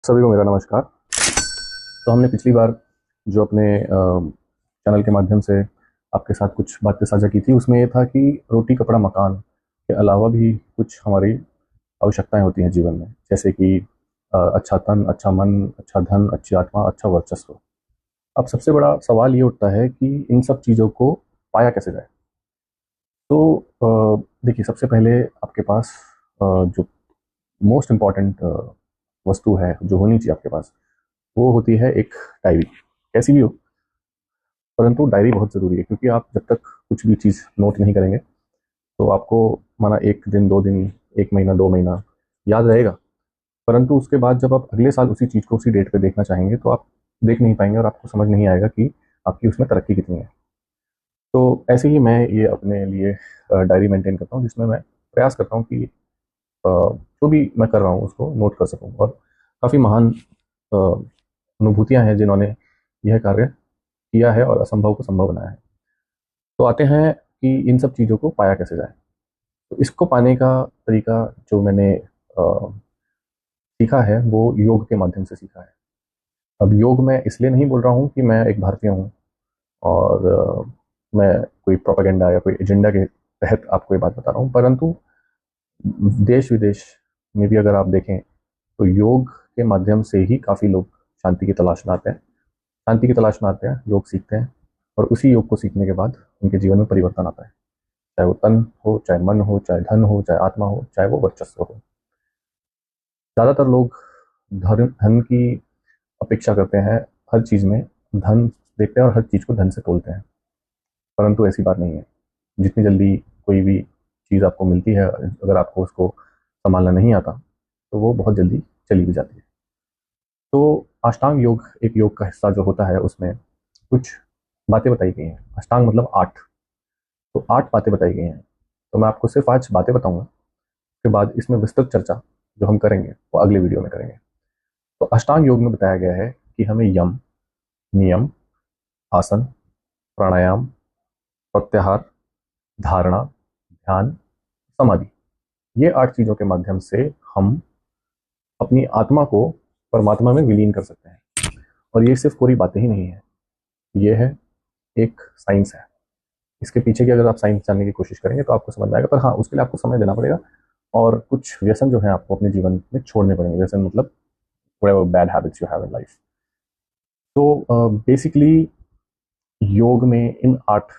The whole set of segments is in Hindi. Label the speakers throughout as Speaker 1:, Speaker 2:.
Speaker 1: सभी को मेरा नमस्कार। तो हमने पिछली बार जो अपने चैनल के माध्यम से आपके साथ कुछ बातें साझा की थी, उसमें ये था कि रोटी कपड़ा मकान के अलावा भी कुछ हमारी आवश्यकताएं होती हैं जीवन में, जैसे कि अच्छा तन, अच्छा मन, अच्छा धन, अच्छी आत्मा, अच्छा वर्चस्व। अब सबसे बड़ा सवाल ये उठता है कि इन सब चीज़ों को पाया कैसे जाए। तो देखिए, सबसे पहले आपके पास जो मोस्ट इम्पॉर्टेंट वस्तु है जो होनी चाहिए आपके पास, वो होती है एक डायरी। कैसी भी हो, परंतु डायरी बहुत ज़रूरी है, क्योंकि आप जब तक कुछ भी चीज़ नोट नहीं करेंगे तो आपको माना 1 दिन, 2 दिन, 1 महीना, 2 महीना याद रहेगा, परंतु उसके बाद जब आप अगले साल उसी चीज़ को उसी डेट पे देखना चाहेंगे तो आप देख नहीं पाएंगे और आपको समझ नहीं आएगा कि आपकी उसमें तरक्की कितनी है। तो ऐसे ही मैं ये अपने लिए डायरी मेंटेन करता हूँ, जिसमें मैं प्रयास करता हूँ कि जो भी मैं कर रहा हूँ उसको नोट कर सकूँ। और काफ़ी महान अनुभूतियाँ हैं जिन्होंने यह कार्य किया है और असंभव को संभव बनाया है। तो आते हैं कि इन सब चीज़ों को पाया कैसे जाए। तो इसको पाने का तरीका जो मैंने सीखा है वो योग के माध्यम से सीखा है। अब योग मैं इसलिए नहीं बोल रहा हूँ कि मैं एक भारतीय हूँ और मैं कोई प्रोपेगेंडा या कोई एजेंडा के तहत आपको ये बात बता रहा हूँ, परंतु देश विदेश में भी अगर आप देखें तो योग के माध्यम से ही काफ़ी लोग शांति की तलाश में आते हैं, शांति की तलाश में आते हैं, योग सीखते हैं, और उसी योग को सीखने के बाद उनके जीवन में परिवर्तन आता है। चाहे वो तन हो, चाहे मन हो, चाहे धन हो, चाहे आत्मा हो, चाहे वो वर्चस्व हो। ज़्यादातर लोग धन धन की अपेक्षा करते हैं, हर चीज़ में धन देखते हैं और हर चीज़ को धन से तोलते हैं, परंतु ऐसी बात नहीं है। जितनी जल्दी कोई भी चीज़ आपको मिलती है, अगर आपको उसको संभालना नहीं आता तो वो बहुत जल्दी चली भी जाती है। तो अष्टांग योग एक योग का हिस्सा जो होता है, उसमें कुछ बातें बताई गई हैं। अष्टांग मतलब 8, तो 8 बातें बताई गई हैं। तो मैं आपको सिर्फ आज बातें बताऊंगा, उसके बाद इसमें विस्तृत चर्चा जो हम करेंगे वो अगले वीडियो में करेंगे। तो अष्टांग योग में बताया गया है कि हमें यम, नियम, आसन, प्राणायाम, प्रत्याहार, धारणा, ध्यान, समाधि, ये 8 चीज़ों के माध्यम से हम अपनी आत्मा को परमात्मा में विलीन कर सकते हैं। और ये सिर्फ पूरी बातें ही नहीं है, ये है एक साइंस है। इसके पीछे की अगर आप साइंस जानने की कोशिश करेंगे तो आपको समझ में आएगा, पर हाँ, उसके लिए आपको समय देना पड़ेगा और कुछ व्यसन जो है आपको अपने जीवन में छोड़ने पड़ेंगे। व्यसन मतलब whatever bad habits you have in life। तो बेसिकली योग में इन 8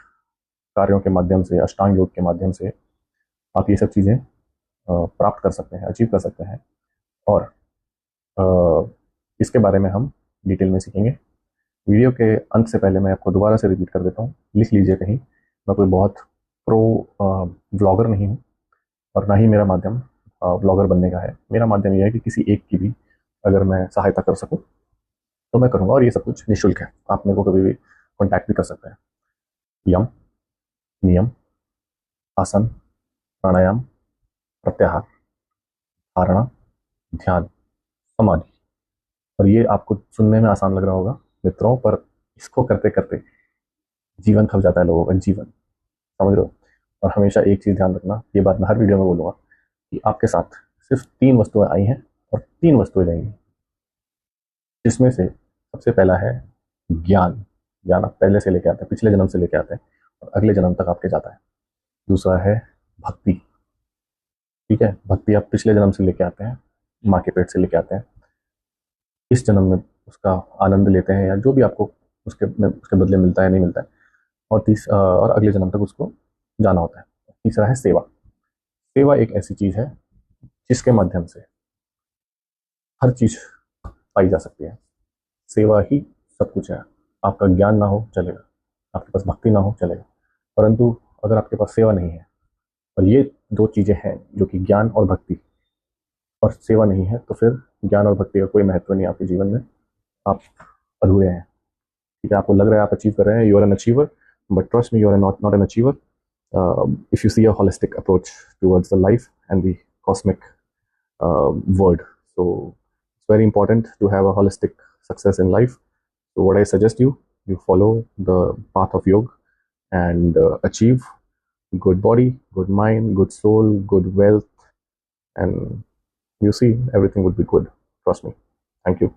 Speaker 1: कार्यों के माध्यम से, अष्टांग योग के माध्यम से आप ये सब चीज़ें प्राप्त कर सकते हैं, अचीव कर सकते हैं। और इसके बारे में हम डिटेल में सीखेंगे। वीडियो के अंत से पहले मैं आपको दोबारा से रिपीट कर देता हूँ, लिख लीजिए कहीं। मैं कोई बहुत प्रो व्लॉगर नहीं हूँ और ना ही मेरा माध्यम व्लॉगर बनने का है। मेरा माध्यम यह है कि किसी एक की भी अगर मैं सहायता कर सकूँ तो मैं करूँगा, और ये सब कुछ निःशुल्क है। आप मेरे को कभी भी कॉन्टैक्ट भी कर सकते हैं। यम, नियम, आसन, प्राणायाम, प्रत्याहार, धारणा, ध्यान, समाधि। और ये आपको सुनने में आसान लग रहा होगा मित्रों, पर इसको करते करते जीवन खप जाता है लोगों का, जीवन, समझ रहे हो। और हमेशा एक चीज़ ध्यान रखना, ये बात मैं हर वीडियो में बोलूँगा, कि आपके साथ सिर्फ 3 वस्तुएं आई हैं और 3 वस्तुएं जाएंगी, जिसमें से सबसे पहला है ज्ञान। ज्ञान आप पहले से लेके आते हैं, पिछले जन्म से लेके आते हैं और अगले जन्म तक आपके जाता है। दूसरा है भक्ति। ठीक है, भक्ति आप पिछले जन्म से लेके आते हैं, माँ के पेट से लेके आते हैं, इस जन्म में उसका आनंद लेते हैं या जो भी आपको उसके बदले मिलता है, नहीं मिलता है, और अगले जन्म तक उसको जाना होता है। तीसरा है सेवा। सेवा एक ऐसी चीज़ है जिसके माध्यम से हर चीज़ पाई जा सकती है। सेवा ही सब कुछ है। आपका ज्ञान ना हो चलेगा, आपके पास भक्ति ना हो चलेगा, परंतु अगर आपके पास सेवा नहीं है, और ये 2 चीज़ें हैं जो कि ज्ञान और भक्ति, और सेवा नहीं है, तो फिर ज्ञान और भक्ति का कोई महत्व नहीं आपके जीवन में, आप अधूरे हैं। ठीक है, आपको लग रहा है आप अचीव कर रहे हैं, you are an achiever, but trust me, you are not an achiever. if you see a holistic approach towards the life and the cosmic world. So it's very important to have a holistic success in life. So what I suggest you follow the path of yoga and achieve good body, good mind, good soul, good wealth, and you see everything would be good. Trust me. Thank you.